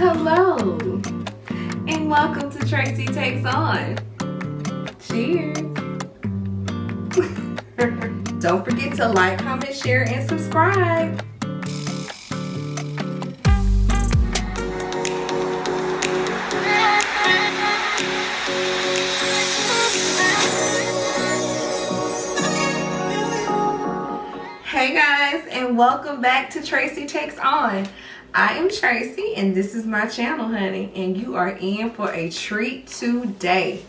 Hello, and welcome to Tracie Takes On. Cheers. Don't forget to like, comment, share, and subscribe. Hey guys, and welcome back to Tracie Takes On. I am Tracie, and this is my channel, honey, and you are in for a treat today.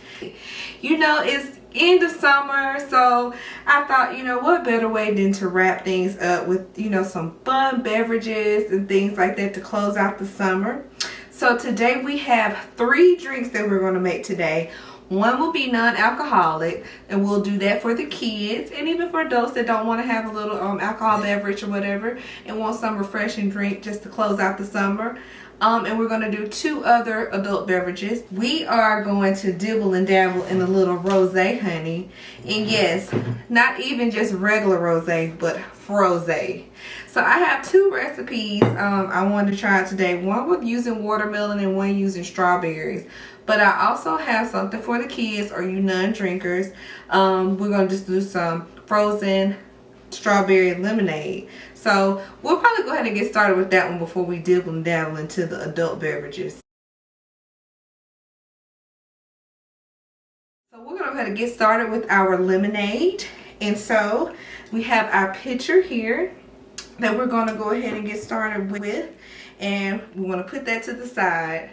You know, it's end of summer, so I thought, you know, what better way than to wrap things up with, you know, some fun beverages and things like that to close out the summer. So today we have 3 drinks that we're going to make today. One will be non-alcoholic, and we'll do that for the kids and even for adults that don't want to have a little alcohol beverage or whatever and want some refreshing drink just to close out the summer. And we're going to do 2 other adult beverages. We are going to dibble and dabble in a little rosé, honey. And yes, not even just regular rosé, but frosé. So I have 2 recipes I wanted to try today. One with using watermelon and one using strawberries. But I also have something for the kids or you non-drinkers. We're going to just do some frozen strawberry lemonade. So we'll probably go ahead and get started with that one before we dibble and dabble into the adult beverages. So we're going to go ahead and get started with our lemonade. And so we have our pitcher here that we're going to go ahead and get started with. And we want to put that to the side.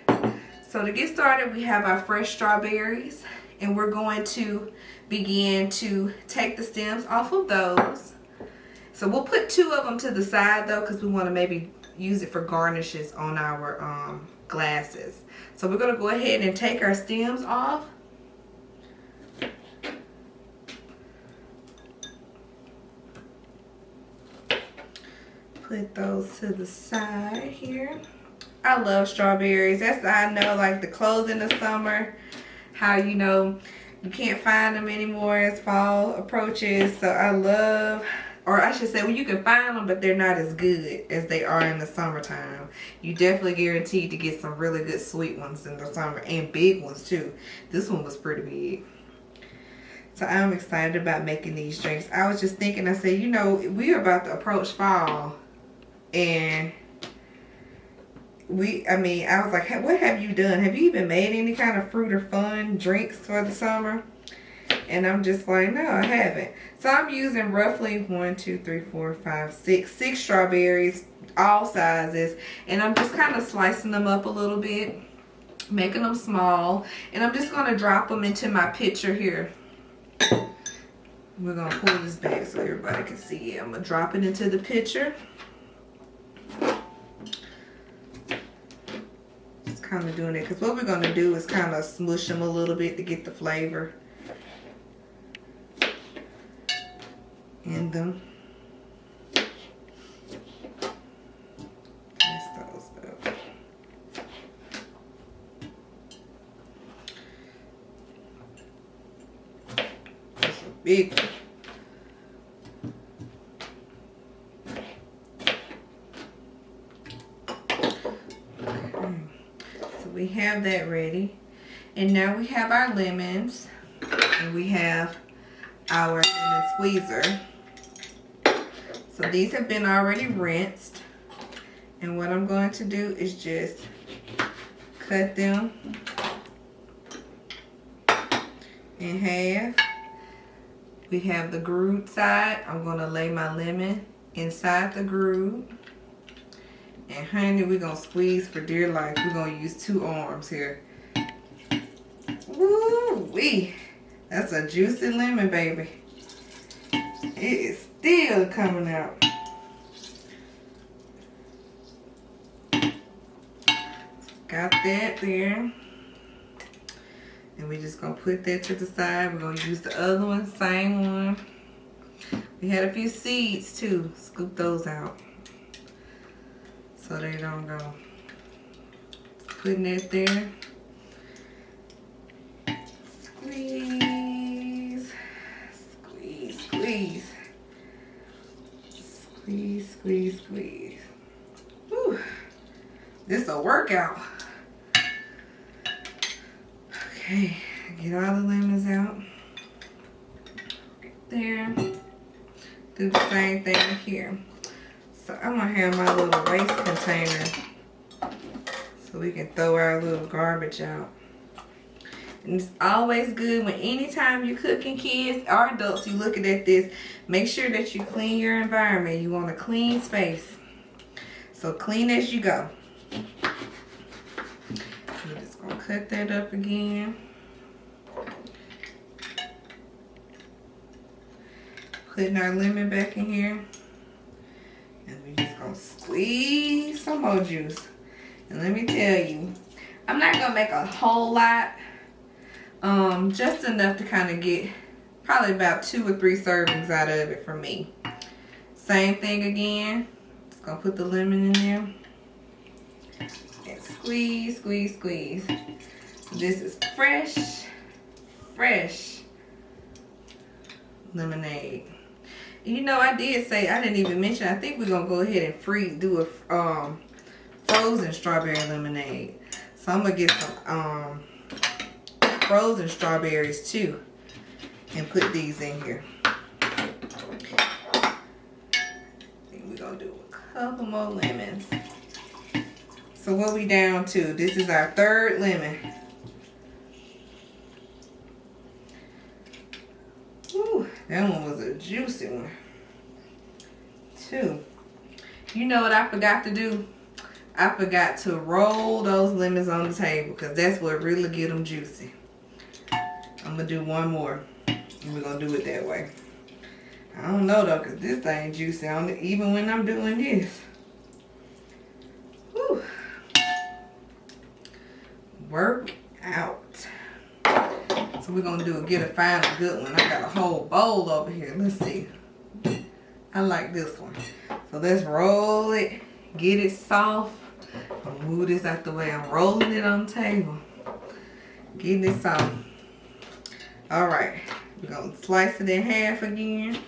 So to get started, we have our fresh strawberries, and we're going to begin to take the stems off of those. So we'll put 2 of them to the side though, because we want to maybe use it for garnishes on our glasses. So we're going to go ahead and take our stems off. Put those to the side here. I love strawberries. That's, I know, like the closing of summer, how, you know, you can't find them anymore as fall approaches. So I love, or I should say, well, you can find them, but they're not as good as they are in the summertime. You definitely guaranteed to get some really good sweet ones in the summer, and big ones too. This one was pretty big. So I'm excited about making these drinks. I was just thinking, I said, you know, we are about to approach fall, and I was like, hey, what have you done? Have you even made any kind of fruit or fun drinks for the summer? And I'm just like, no, I haven't. So I'm using roughly 6 strawberries, all sizes. And I'm just kind of slicing them up a little bit, making them small. And I'm just going to drop them into my pitcher here. We're going to pull this back so everybody can see it. I'm going to drop it into the pitcher. Kind of doing it because what we're going to do is kind of smush them a little bit to get the flavor in them. Mess those up. That's a big one. We have that ready, and now we have our lemons, and we have our lemon squeezer. So these have been already rinsed, and what I'm going to do is just cut them in half. We have the groove side. I'm going to lay my lemon inside the groove. And honey, we're going to squeeze for dear life. We're going to use 2 arms here. Woo-wee. That's a juicy lemon, baby. It is still coming out. Got that there. And we're just going to put that to the side. We're going to use the other one, same one. We had a few seeds too. Scoop those out so they don't go. Putting it there. Squeeze, squeeze, squeeze. Squeeze, squeeze, squeeze. Whew. This a workout. Okay, get all the lemons out. There. Do the same thing here. So I'm gonna have my little waste container so we can throw our little garbage out. And it's always good when anytime you're cooking, kids or adults, you looking at this, make sure that you clean your environment. You want a clean space. So clean as you go. We're just gonna cut that up again. Putting our lemon back in here. And we're just gonna squeeze some more juice. And let me tell you, I'm not gonna make a whole lot. Just enough to kind of get probably about 2 or 3 servings out of it for me. Same thing again. Just gonna put the lemon in there. And squeeze, squeeze, squeeze. This is fresh lemonade. You know, I did say, I didn't even mention, I think we're gonna go ahead and do a frozen strawberry lemonade. So I'm gonna get some frozen strawberries too and put these in here. I think we're gonna do a couple more lemons. So what we down to? This is our 3rd lemon. Ooh, that one was a juicy one too. You know what I forgot to do? I forgot to roll those lemons on the table because that's what really get them juicy. I'm gonna do one more and we're gonna do it that way. I don't know though, because this thing juicy on it even when I'm doing this. Whew. Work out. So we're gonna get a final good one. I got a whole bowl over here. Let's see. I like this one. So let's roll it, get it soft. I'll move this out the way. I'm rolling it on the table. Getting it soft. Alright, we're going to slice it in half again.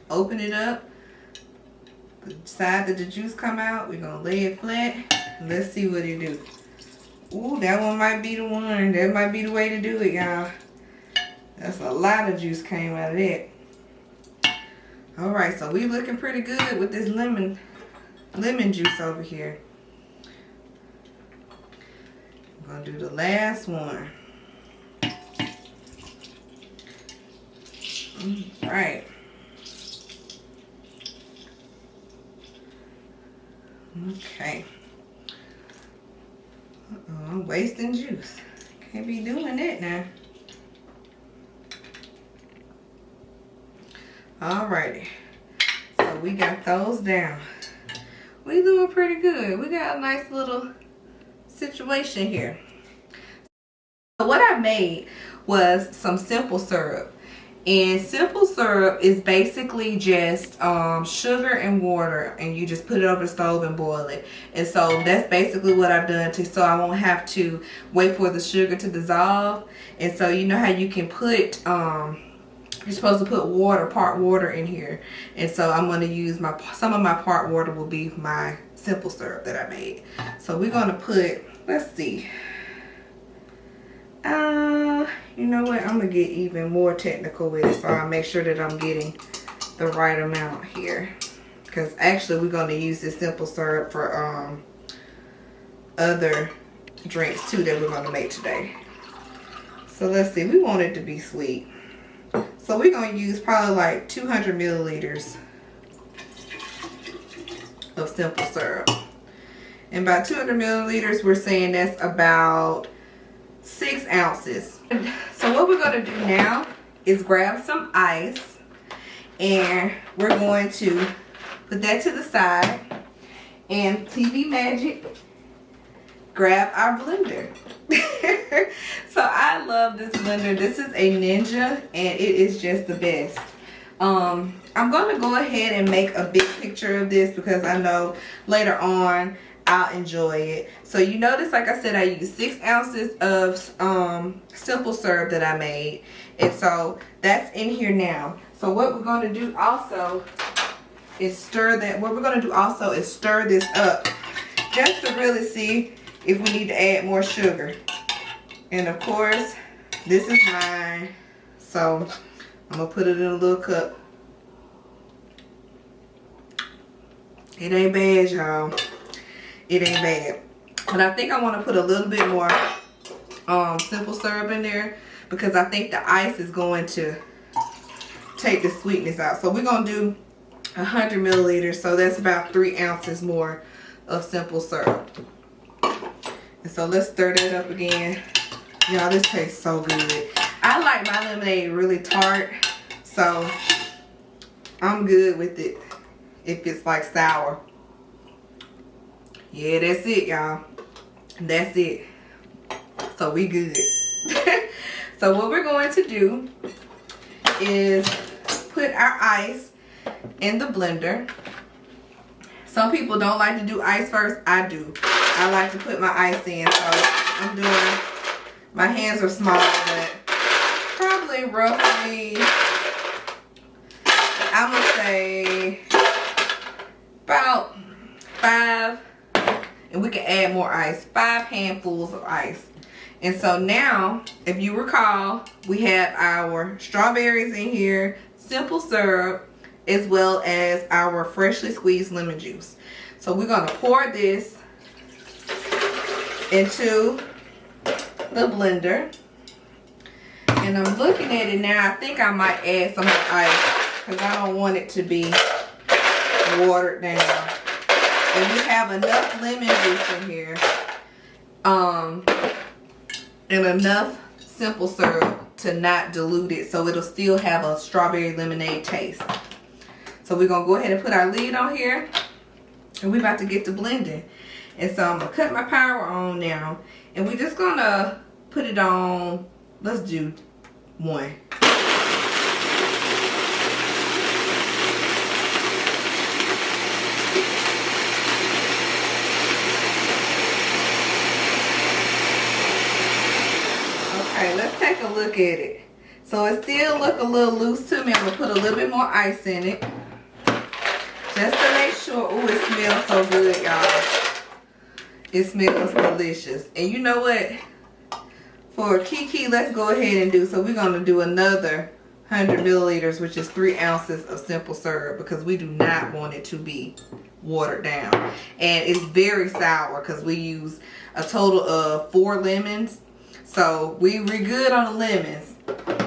Open it up. The side that the juice come out, we're going to lay it flat. Let's see what it do. Ooh, that one might be the one. That might be the way to do it, y'all. That's a lot of juice came out of that. Alright, so we looking pretty good with this lemon juice over here. I'm gonna do the last one. Right. Okay. I'm wasting juice. Can't be doing that now. Alrighty. So we got those down. We doing pretty good. We got a nice little situation here. So what I made was some simple syrup. And simple syrup is basically just sugar and water, and you just put it over the stove and boil it. And so that's basically what I've done so I won't have to wait for the sugar to dissolve. And so you know how you can put you're supposed to put part water in here. And so I'm going to use some of my part water will be my simple syrup that I made. So we're going to put, let's see. You know what? I'm going to get even more technical with it so I'll make sure that I'm getting the right amount here. Because actually we're going to use this simple syrup for other drinks too that we're going to make today. So let's see. We want it to be sweet. So we're going to use probably like 200 milliliters of simple syrup. And by 200 milliliters, we're saying that's about 6 ounces. So what we're going to do now is grab some ice. And we're going to put that to the side. And TV Magic, grab our blender. So I love this blender. This is a Ninja and it is just the best. I'm going to go ahead and make a big picture of this because I know later on I'll enjoy it. So you notice, like I said, I used 6 ounces of simple syrup that I made. And so that's in here now. So what we're going to do also is stir that. What we're gonna do also is stir this up just to really see if we need to add more sugar. And of course, this is mine, so I'm gonna put it in a little cup. It ain't bad, y'all. It ain't bad. But I think I want to put a little bit more simple syrup in there because I think the ice is going to take the sweetness out. So we're going to do 100 milliliters. So that's about 3 ounces more of simple syrup. And so let's stir that up again. Y'all, this tastes so good. I like my lemonade really tart, so I'm good with it if it's like sour. Yeah, that's it, y'all. That's it. So we good. So what we're going to do is put our ice in the blender. Some people don't like to do ice first. I do. I like to put my ice in. So I'm doing, my hands are small, but probably roughly, I'm gonna say about 5, and we can add more ice, 5 handfuls of ice. And so now, if you recall, we have our strawberries in here, simple syrup, as well as our freshly squeezed lemon juice. So we're gonna pour this into the blender. And I'm looking at it now. I think I might add some more ice because I don't want it to be watered down. And we have enough lemon juice in here, and enough simple syrup to not dilute it, so it'll still have a strawberry lemonade taste. So we're gonna go ahead and put our lid on here, and we're about to get to blending. And so I'm gonna cut my power on now, and we're just gonna put it on. Let's do 1. Okay, let's take a look at it. So it still look a little loose to me. I'm gonna put a little bit more ice in it, just to make sure. Oh, it smells so good, y'all. It smells delicious. And you know what? For Kiki, let's go ahead and do, so we're gonna do another 100 milliliters, which is 3 ounces of simple syrup, because we do not want it to be watered down. And it's very sour because we use a total of 4 lemons. So we're good on the lemons.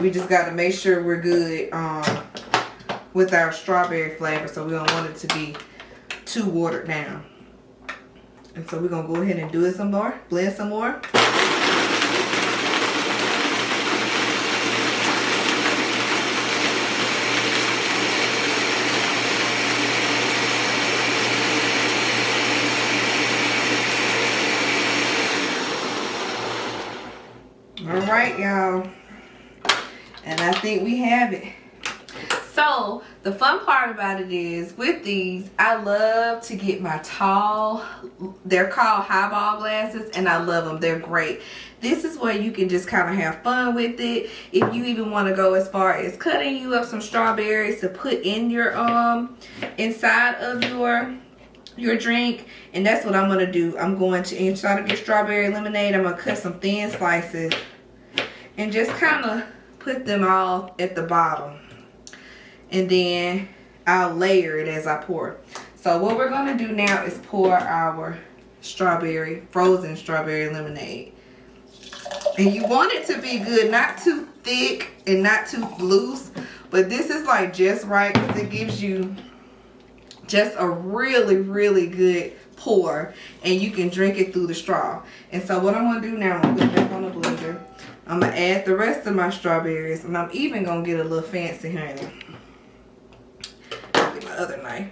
We just got to make sure we're good with our strawberry flavor. So we don't want it to be too watered down. And so we're going to go ahead and do it some more. Blend some more. Alright, y'all, and I think we have it. So the fun part about it is, with these, I love to get my tall, they're called highball glasses, and I love them. They're great. This is where you can just kind of have fun with it. If you even want to go as far as cutting you up some strawberries to put in your inside of your drink. And that's what I'm going to do. I'm going to, inside of your strawberry lemonade, I'm going to cut some thin slices and just kind of put them all at the bottom. And then I'll layer it as I pour. So what we're going to do now is pour our frozen strawberry lemonade. And you want it to be good, not too thick and not too loose. But this is like just right, because it gives you just a really, really good pour, and you can drink it through the straw. And so what I'm going to do now, I'm going to put it back on the blender. I'm going to add the rest of my strawberries, and I'm even going to get a little fancy, honey. I'll get my other knife.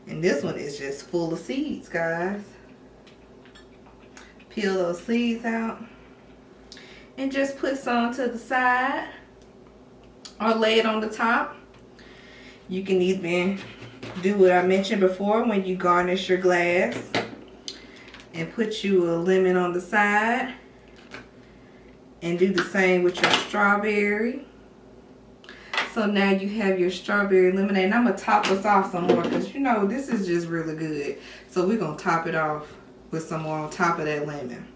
And this one is just full of seeds, guys. Peel those seeds out and just put some to the side or lay it on the top. You can even do what I mentioned before when you garnish your glass and put you a lemon on the side, and do the same with your strawberry. So now you have your strawberry lemonade. And I'm going to top this off some more because, you know, this is just really good. So we're going to top it off with some more on top of that lemon.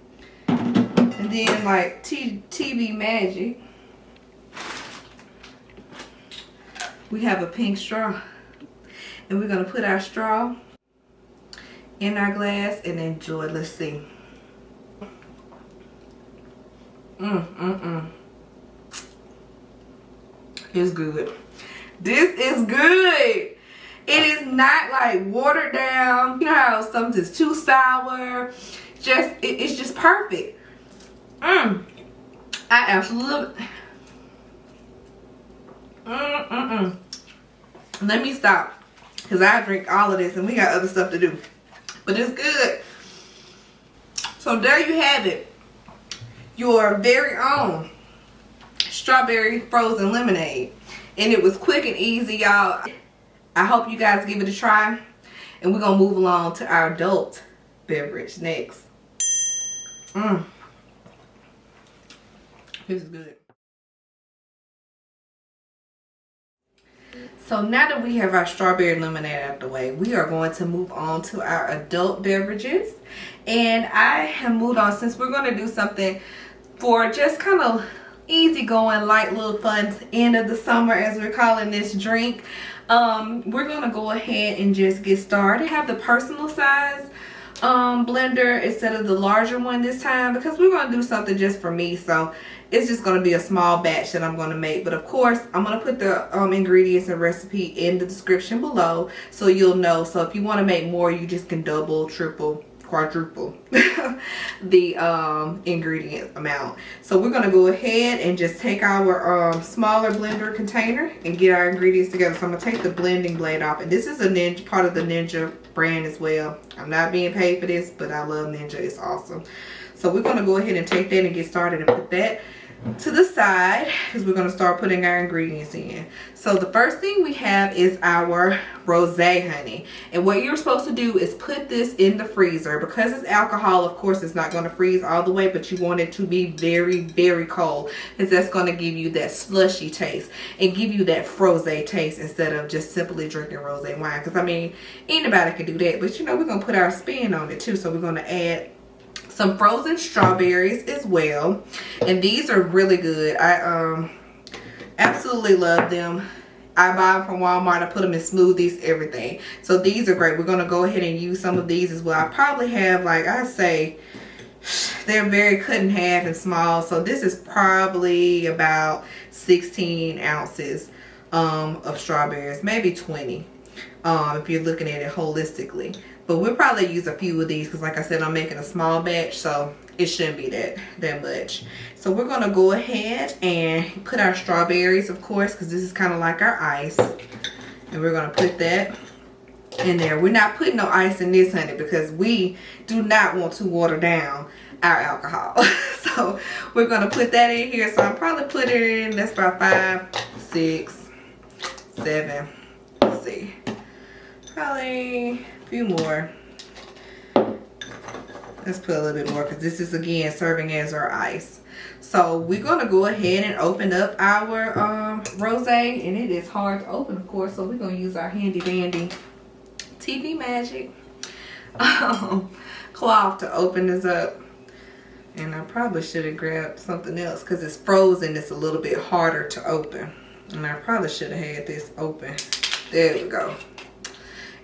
And then, like TV magic, we have a pink straw. And we're going to put our straw in our glass and enjoy. Let's see. It's good. This is good. It is not like watered down. You know how something's too sour. It's just perfect. I absolutely. Let me stop, because I drink all of this and we got other stuff to do. But it's good. So there you have it. Your very own strawberry frozen lemonade. And it was quick and easy, y'all. I hope you guys give it a try. And we're going to move along to our adult beverage next. This is good. So now that we have our strawberry lemonade out the way, we are going to move on to our adult beverages. And I have moved on, since we're going to do something for just kind of easygoing, light little fun end of the summer, as we're calling this drink. We're going to go ahead and just get started. I have the personal size blender instead of the larger one this time, because we're going to do something just for me. So it's just going to be a small batch that I'm going to make. But of course, I'm going to put the ingredients and recipe in the description below, so you'll know. So if you want to make more, you just can double, triple, quadruple the ingredient amount. So we're going to go ahead and just take our smaller blender container and get our ingredients together. So I'm going to take the blending blade off, and this is a Ninja, part of the Ninja brand as well. I'm not being paid for this, but I love Ninja. It's awesome. So we're going to go ahead and take that and get started and put that to the side, because we're going to start putting our ingredients in. So the first thing we have is our rosé honey, and what you're supposed to do is put this in the freezer. Because it's alcohol, of course it's not going to freeze all the way, but you want it to be very, very cold, because that's going to give you that slushy taste and give you that frosé taste instead of just simply drinking rosé wine. Because I mean, anybody can do that, but you know, we're going to put our spin on it too. So we're going to add some frozen strawberries as well, and these are really good. I absolutely love them. I buy them from Walmart. I put them in smoothies, everything. So these are great. We're going to go ahead and use some of these as well. I probably have, like I say, they're very cut in half and small. So this is probably about 16 ounces of strawberries, maybe 20 if you're looking at it holistically. But we'll probably use a few of these, because like I said, I'm making a small batch, so it shouldn't be that much. So we're going to go ahead and put our strawberries, of course, because this is kind of like our ice. And we're going to put that in there. We're not putting no ice in this, honey, because we do not want to water down our alcohol. So we're going to put that in here. So I'll probably put it in, that's about 5, 6, 7, let's see, probably few more. Let's put a little bit more, because this is again serving as our ice. So we're going to go ahead and open up our rosé, and it is hard to open, of course, so we're going to use our handy dandy TV magic cloth to open this up. And I probably should have grabbed something else, because it's frozen. It's a little bit harder to open, and I probably should have had this open. There we go.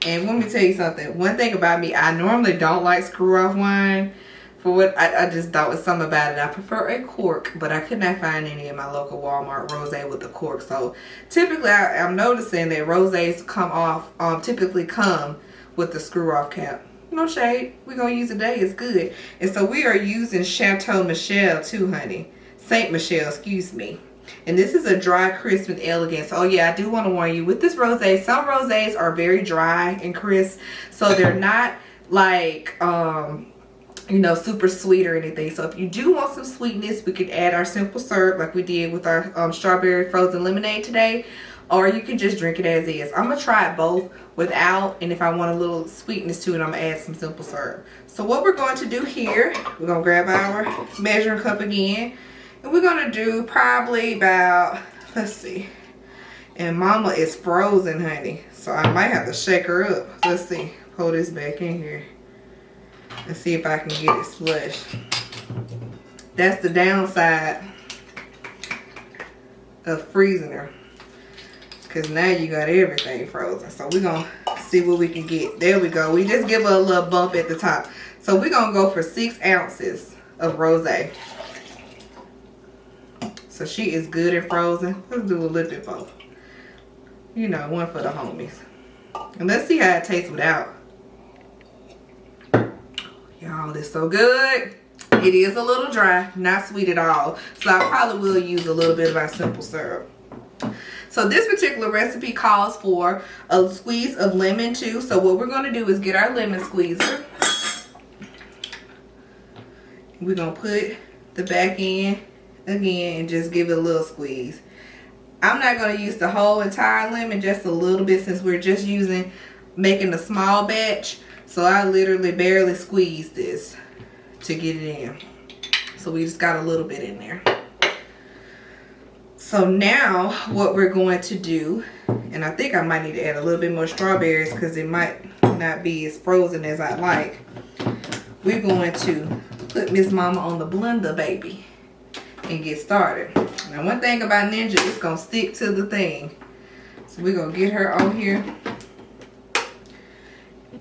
And let me tell you something. One thing about me, I normally don't like screw-off wine. For what I just thought was something about it. I prefer a cork, but I could not find any in my local Walmart rosé with a cork. So typically, I'm noticing that rosés come off, typically come with the screw-off cap. No shade. We're gonna use it today. It's good. And so we are using Chateau Michel too, honey. Saint Michel, excuse me. And this is a dry, crisp, and elegant. So, oh yeah, I do want to warn you, with this rosé, some rosés are very dry and crisp. So they're not like, you know, super sweet or anything. So if you do want some sweetness, we could add our simple syrup like we did with our strawberry frozen lemonade today. Or you can just drink it as is. I'm going to try it both without, and if I want a little sweetness to it, I'm going to add some simple syrup. So what we're going to do here, we're going to grab our measuring cup again. And we're going to do probably about, let's see, And Mama is frozen, honey. So I might have to shake her up. Let's see. Pull this back in here. And see if I can get it slush. That's the downside of freezing her. Because now you got everything frozen. So we're going to see what we can get. There we go. We just give her a little bump at the top. So we're going to go for 6 ounces of rosé. So she is good and frozen. Let's do a little bit both. You know, one for the homies. And let's see how it tastes without. Y'all, this is so good. It is a little dry, not sweet at all. So I probably will use a little bit of our simple syrup. So this particular recipe calls for a squeeze of lemon too. So what we're going to do is get our lemon squeezer. We're going to put the back end again and just give it a little squeeze. I'm not going to use the whole entire lemon, just a little bit, since we're just making a small batch. So I literally barely squeeze this to get it in. So we just got a little bit in there. So now what we're going to do, and I think I might need to add a little bit more strawberries because it might not be as frozen as I like. We're going to put Miss Mama on the blender, baby, and get started. Now one thing about Ninja, it's going to stick to the thing. So we're going to get her on here.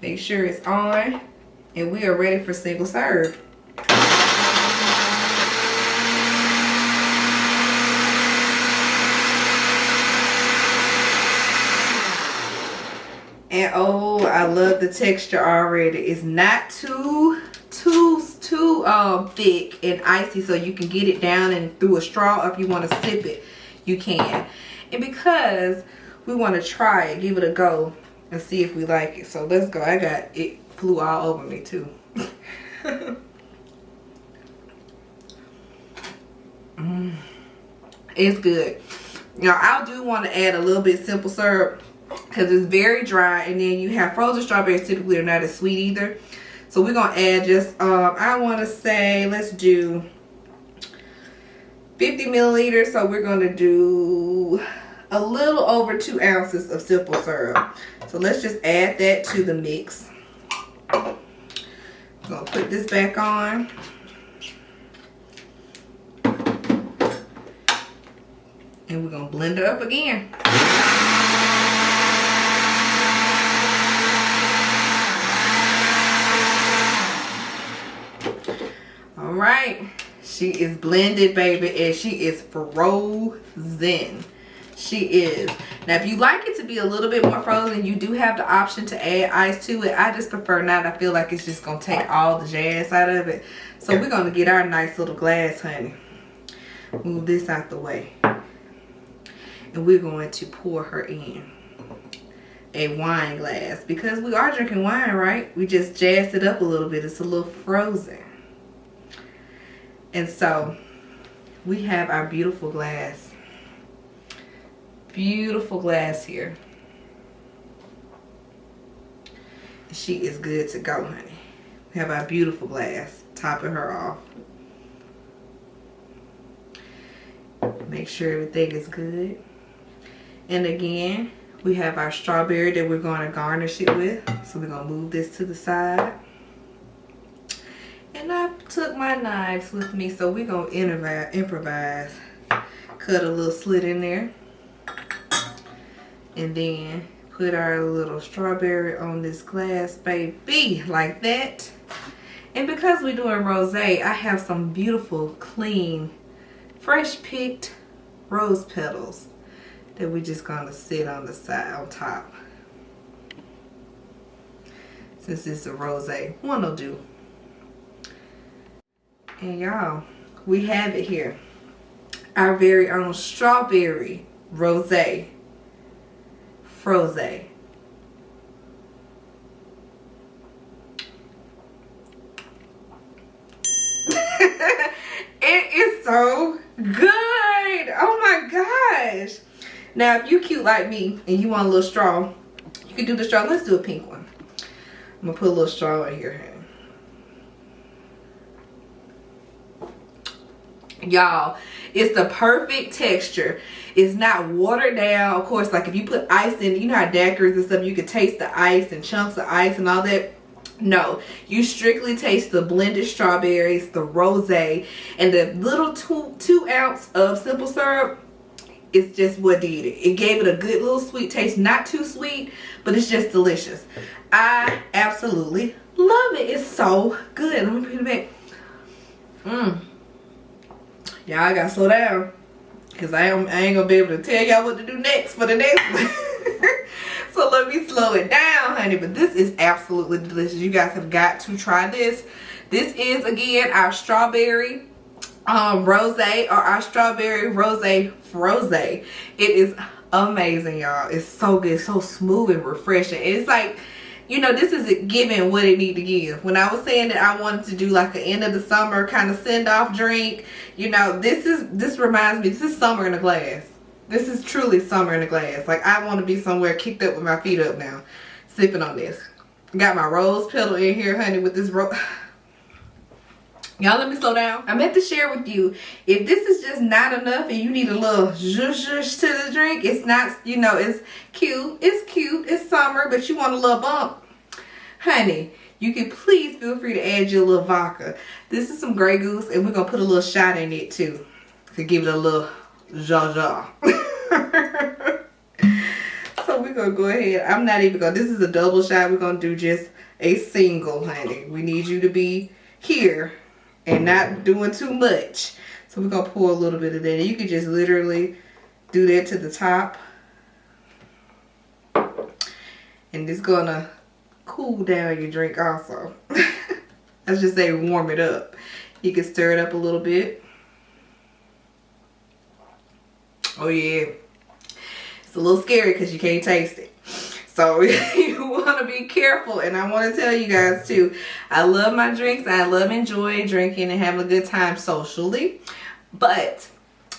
Make sure it's on. And we are ready for single serve. And oh, I love the texture already. It's not too thick and icy, so you can get it down and through a straw. Or if you want to sip it, you can. And because we want to try it, give it a go and see if we like it. So let's go. I got it, flew all over me too. It's good. Now I do want to add a little bit simple syrup because it's very dry, and then you have frozen strawberries typically are not as sweet either. So we're gonna add just I want to say, let's do 50 milliliters. So we're gonna do a little over 2 ounces of simple syrup. So let's just add that to the mix. I'm gonna put this back on. And we're gonna blend it up again. All right, she is blended, baby, and she is frozen. She is. Now, if you like it to be a little bit more frozen, you do have the option to add ice to it. I just prefer not. I feel like it's just gonna take all the jazz out of it. So we're gonna get our nice little glass, honey. Move this out the way. And we're going to pour her in a wine glass, because we are drinking wine, right? We just jazzed it up a little bit. It's a little frozen. And so we have our beautiful glass. Beautiful glass here. She is good to go, honey. We have our beautiful glass, topping her off. Make sure everything is good. And again, we have our strawberry that we're going to garnish it with. So we're going to move this to the side. And I took my knives with me, so we're going to improvise. Cut a little slit in there. And then put our little strawberry on this glass, baby, like that. And because we're doing rosé, I have some beautiful, clean, fresh picked rose petals that we're just gonna sit on the side, on top. Since it's a rosé, one will do. And y'all, we have it here. Our very own strawberry rosé. Frosé. It is so good. Oh my gosh. Now, if you're cute like me and you want a little straw, you can do the straw. Let's do a pink one. I'm gonna put a little straw in here. Y'all, it's the perfect texture. It's not watered down. Of course, like if you put ice in, you know how daiquiris and stuff, you can taste the ice and chunks of ice and all that. No, you strictly taste the blended strawberries, the rosé, and the little two ounce of simple syrup. It's just what did it. It gave it a good little sweet taste. Not too sweet, but it's just delicious. I absolutely love it. It's so good. Let me put it back. Y'all, I gotta slow down, because I ain't gonna be able to tell y'all what to do next for the next one. So let me slow it down, honey. But this is absolutely delicious. You guys have got to try this. This is, again, our strawberry rosé, or our strawberry rosé frosé. It is amazing, y'all. It's so good, so smooth and refreshing. It's like, you know, this is giving what it need to give. When I was saying that I wanted to do like an end of the summer kind of send off drink, you know, this reminds me, this is summer in a glass. This is truly summer in a glass. Like, I want to be somewhere kicked up with my feet up now, sipping on this. Got my rose petal in here, honey, with this rose. Y'all, let me slow down. I meant to share with you, if this is just not enough and you need a little zhuzh to the drink, it's not, you know, it's cute, it's summer, but you want a little bump, honey, you can please feel free to add your little vodka. This is some Grey Goose, and we're gonna put a little shot in it too to give it a little zhuzh. So we're gonna go ahead. I'm not even gonna, this is a double shot. We're gonna do just a single, honey. We need you to be here and not doing too much. So we're gonna pour a little bit of that. You can just literally do that to the top. And it's gonna cool down your drink also. Let's just say warm it up. You can stir it up a little bit. Oh yeah. It's a little scary because you can't taste it. So you want to be careful. And I want to tell you guys too, I love my drinks. I love enjoying drinking and having a good time socially. But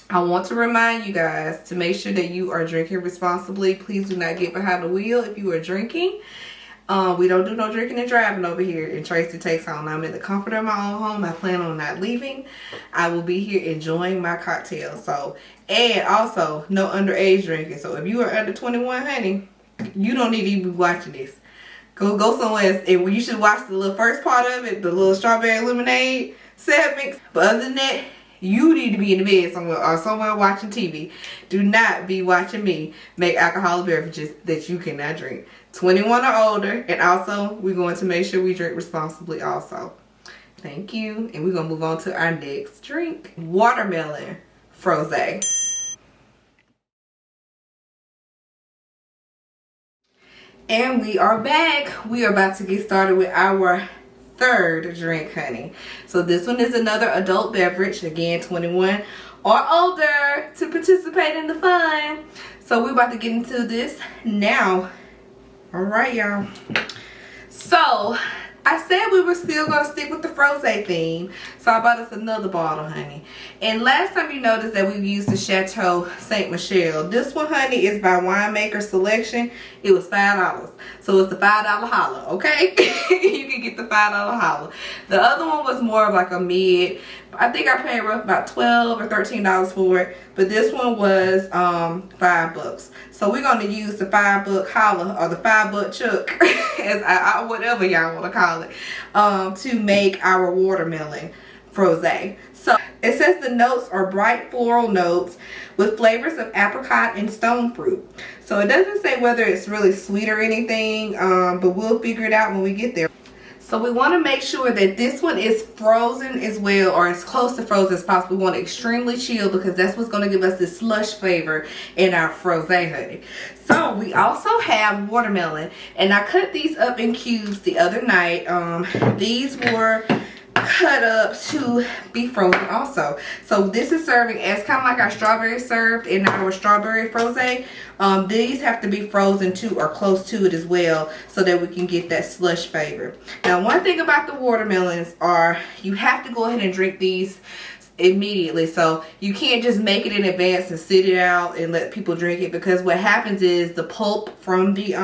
I want to remind you guys to make sure that you are drinking responsibly. Please do not get behind the wheel if you are drinking. We don't do no drinking and driving over here in Tracie Takes On. I'm in the comfort of my own home. I plan on not leaving. I will be here enjoying my cocktail. So, and also no underage drinking. So if you are under 21, honey, you don't need to even be watching this. Go somewhere else, and you should watch the little first part of it, the little strawberry lemonade segment. But other than that, you need to be in the bed somewhere or somewhere watching TV. Do not be watching me make alcoholic beverages that you cannot drink. 21 or older, and also we're going to make sure we drink responsibly also. Thank you. And we're going to move on to our next drink. Watermelon Frosé. And we are back. We are about to get started with our third drink, honey. So this one is another adult beverage. Again, 21 or older to participate in the fun. So we're about to get into this now. All right, y'all. So I said we were still going to stick with the Frosé theme. So I bought us another bottle, honey. And last time you noticed that we used the Chateau Saint Michelle. This one, honey, is by Winemaker Selection. It was $5. So it's the $5 holla, okay? You can get the $5 holla. The other one was more of like a mid. I think I paid rough about $12 or $13 for it. But this one was $5. So we're going to use the $5 holla or the $5 chuck, as whatever y'all want to call it, to make our watermelon Frosé. So it says the notes are bright floral notes with flavors of apricot and stone fruit. So it doesn't say whether it's really sweet or anything, but we'll figure it out when we get there. So we want to make sure that this one is frozen as well, or as close to frozen as possible. We want it extremely chilled because that's what's going to give us this slush flavor in our Frosé, honey. So we also have watermelon, and I cut these up in cubes the other night. These were cut up to be frozen also. So this is serving as kind of like our strawberry served in our strawberry Frosé. These have to be frozen too, or close to it as well, so that we can get that slush flavor. Now, one thing about the watermelons are you have to go ahead and drink these immediately. So you can't just make it in advance and sit it out and let people drink it, because what happens is the pulp from the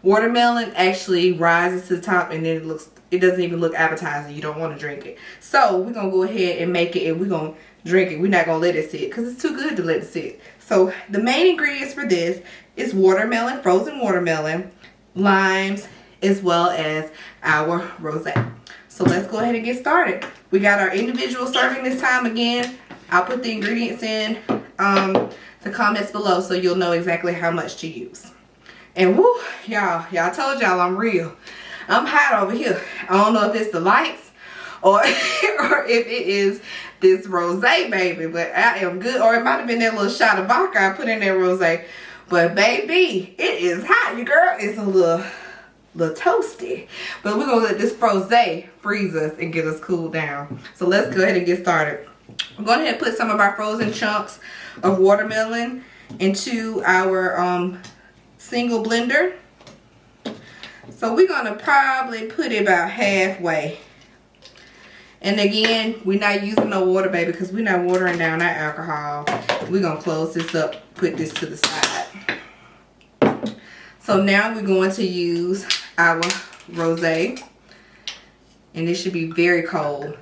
watermelon actually rises to the top, and then it doesn't even look appetizing. You don't want to drink it. So we're gonna go ahead and make it, and we're gonna drink it. We're not gonna let it sit because it's too good to let it sit. So the main ingredients for this is watermelon, frozen watermelon, limes, as well as our rosé. So let's go ahead and get started. We got our individual serving this time. Again, I'll put the ingredients in the comments below so you'll know exactly how much to use. And woo, y'all told y'all I'm real. I'm hot over here. I don't know if it's the lights or or if it is this rosé, baby, but I am good. Or it might have been that little shot of vodka I put in that rosé. But baby, it is hot. Your girl is a little toasty. But we're gonna let this frosé freeze us and get us cooled down. So let's go ahead and get started. I'm going ahead and put some of our frozen chunks of watermelon into our single blender. So we're gonna probably put it about halfway. And again, we're not using no water, baby, because we're not watering down our alcohol. We're gonna close this up, put this to the side. So now we're going to use our rosé, and this should be very cold.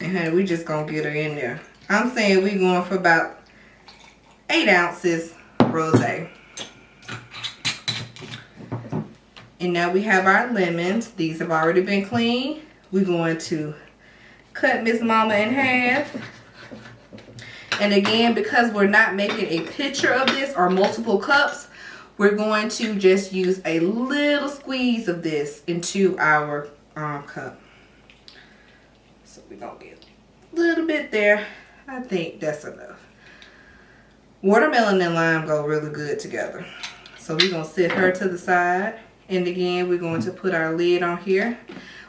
And honey, we just gonna get her in there. I'm saying we're going for about 8 ounces rosé. And now we have our lemons. These have already been cleaned. We're going to cut Miss Mama in half. And again, because we're not making a pitcher of this or multiple cups, we're going to just use a little squeeze of this into our cup. So we're going to get a little bit there. I think that's enough. Watermelon and lime go really good together. So we're going to set her to the side. And again, we're going to put our lid on here.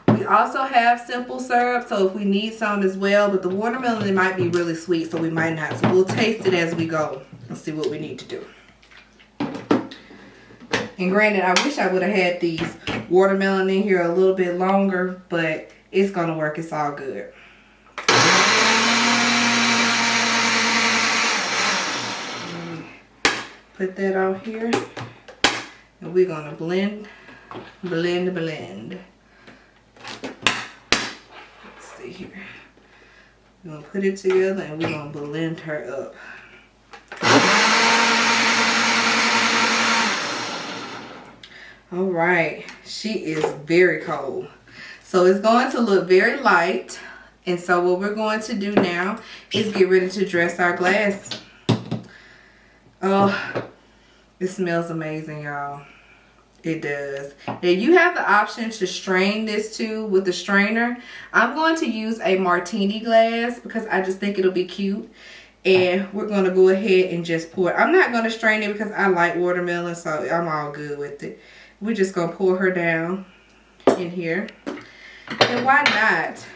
We also have simple syrup, so if we need some as well, but the watermelon, it might be really sweet, so we might not. So we'll taste it as we go and see what we need to do. And granted, I wish I would have had these watermelon in here a little bit longer, but it's going to work. It's all good. Put that on here. And we're going to blend. Let's see here. We're going to put it together and we're going to blend her up. All right. She is very cold. So it's going to look very light. And so what we're going to do now is get ready to dress our glass. Oh, it smells amazing, y'all. It does. Now you have the option to strain this too with the strainer. I'm going to use a martini glass because I just think it'll be cute. And we're going to go ahead and just pour it. I'm not going to strain it because I like watermelon, so I'm all good with it. We're just going to pour her down in here. And why not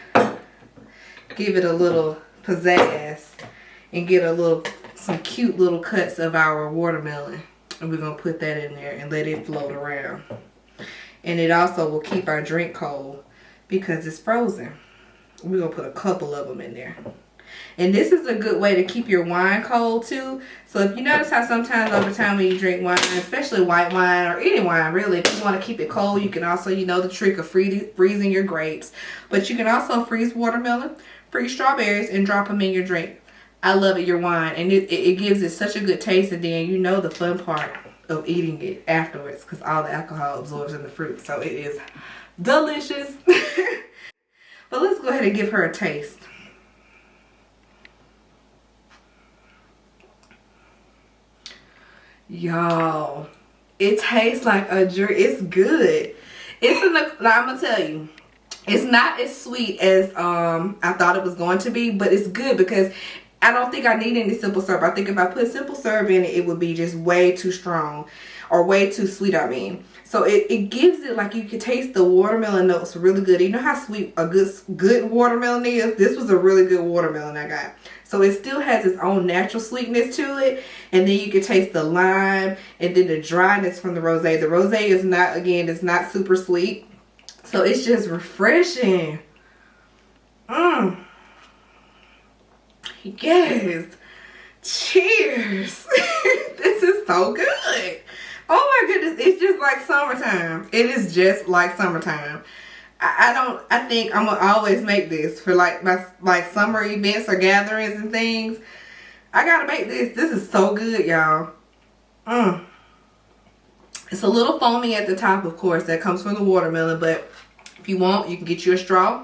give it a little pizzazz and get some cute little cuts of our watermelon. And we're going to put that in there and let it float around. And it also will keep our drink cold because it's frozen. We're going to put a couple of them in there. And this is a good way to keep your wine cold too. So if you notice how sometimes over time when you drink wine, especially white wine or any wine really, if you want to keep it cold, you can also, you know the trick of freezing your grapes. But you can also freeze watermelon, freeze strawberries, and drop them in your drink. I love it, your wine, and it gives it such a good taste, and then you know the fun part of eating it afterwards because all the alcohol absorbs in the fruit, so it is delicious. But let's go ahead and give her a taste. Y'all, it tastes like a drink. It's good. I'm gonna tell you, it's not as sweet as I thought it was going to be, but it's good because I don't think I need any simple syrup. I think if I put simple syrup in it, it would be just way too strong or way too sweet, I mean. So it gives it, like, you can taste the watermelon notes really good. You know how sweet a good watermelon is? This was a really good watermelon I got. So it still has its own natural sweetness to it. And then you can taste the lime and then the dryness from the rosé. The rosé is not, again, it's not super sweet. So it's just refreshing. Yes. Cheers. This is so good. Oh my goodness. It's just like summertime. It is just like summertime. I think I'm gonna always make this for like my summer events or gatherings and things. I gotta make this. This is so good, y'all. It's a little foamy at the top, of course. That comes from the watermelon, but if you want, you can get you a straw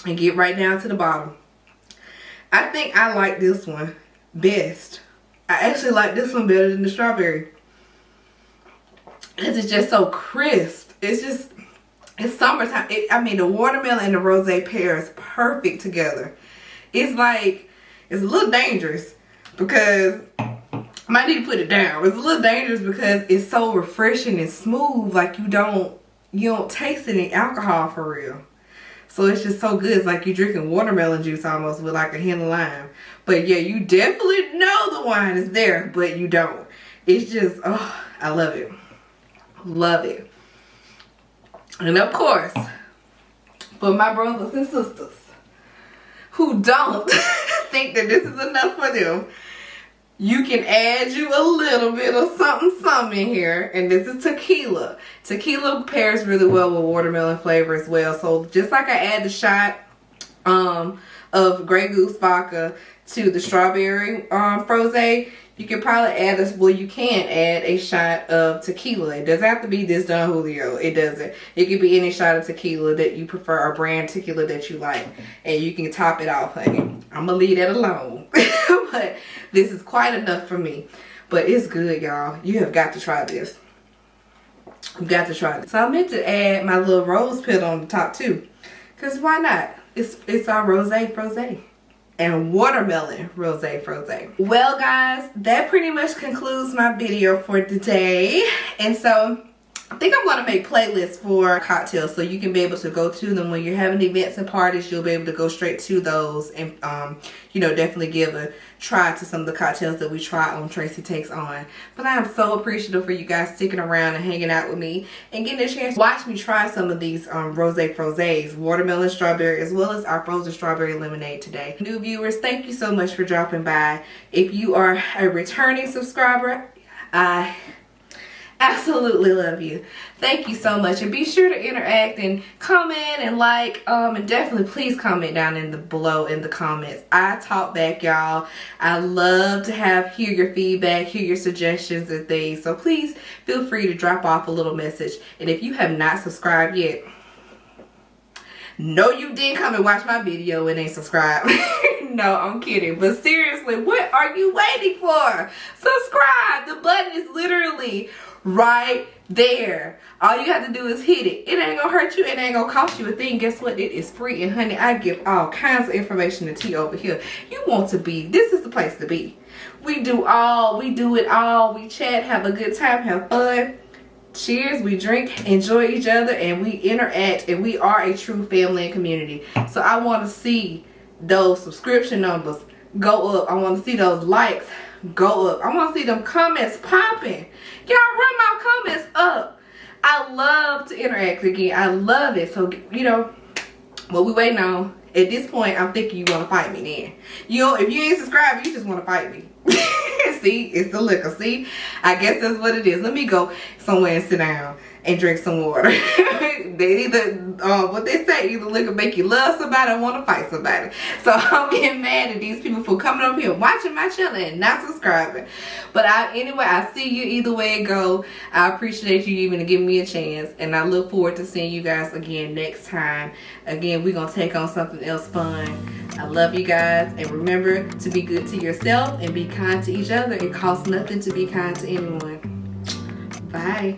and get right down to the bottom. I think I like this one best. I actually like this one better than the strawberry. It's just so crisp. It's summertime. I mean, the watermelon and the rosé pairs perfect together. It's like, it's a little dangerous because I might need to put it down. It's a little dangerous because it's so refreshing and smooth. Like you don't taste any alcohol for real. So it's just so good. It's like you're drinking watermelon juice almost with like a hint of lime. But yeah, you definitely know the wine is there, but you don't. It's just, oh, I love it. Love it. And of course, for my brothers and sisters who don't think that this is enough for them, you can add you a little bit of something in here. And this is tequila. Tequila pairs really well with watermelon flavor as well. So just like I add the shot of Grey Goose vodka to the strawberry frosé, you can probably add you can add a shot of tequila. It doesn't have to be this Don Julio. It doesn't. It could be any shot of tequila that you prefer, or brand tequila that you like. And you can top it off, honey. I'm going to leave that alone. But this is quite enough for me. But it's good, y'all. You have got to try this. You've got to try this. So I meant to add my little rose pit on the top too. Because why not? It's our rosé frosé. And watermelon rosé frosé. Well guys, that pretty much concludes my video for today. And so I think I'm going to make playlists for cocktails so you can be able to go to them when you're having events and parties. You'll be able to go straight to those and you know, definitely give a try to some of the cocktails that we try on Tracie Takes On. But I am so appreciative for you guys sticking around and hanging out with me and getting a chance to watch me try some of these rosé frosés, watermelon strawberry, as well as our frozen strawberry lemonade today. New viewers, thank you so much for dropping by. If you are a returning subscriber, I absolutely love you. Thank you so much, and be sure to interact and comment and like and definitely please comment down below in the comments. I talk back, y'all. I love to hear your feedback, hear your suggestions and things, so please feel free to drop off a little message. And if you have not subscribed yet, no, you didn't come and watch my video and ain't subscribed. No, I'm kidding. But seriously, what are you waiting for? Subscribe. The button is literally right there. All you have to do is hit it. It ain't gonna hurt you. It ain't gonna cost you a thing. Guess what? It is free. And honey, I give all kinds of information to tea over here. You want to be, this is the place to be. We do it all. We chat, have a good time, have fun. Cheers, we drink, enjoy each other, and we interact, and we are a true family and community. So I want to see those subscription numbers go up. I want to see those likes go up. I want to see them comments popping. Y'all run my comments up. I love to interact again. I love it. So, you know, what we waiting on? At this point, I'm thinking you want to fight me then. You know, if you ain't subscribed, you just want to fight me. See, it's the liquor. See, I guess that's what it is. Let me go somewhere and sit down and drink some water. They either, what they say, either liquor make you love somebody or want to fight somebody. So I'm getting mad at these people for coming up here, watching my channel and not subscribing. But anyway, I see you either way it go. I appreciate you even giving me a chance. And I look forward to seeing you guys again next time. Again, we're going to take on something else fun. I love you guys. And remember to be good to yourself and be kind to each other. It costs nothing to be kind to anyone. Bye.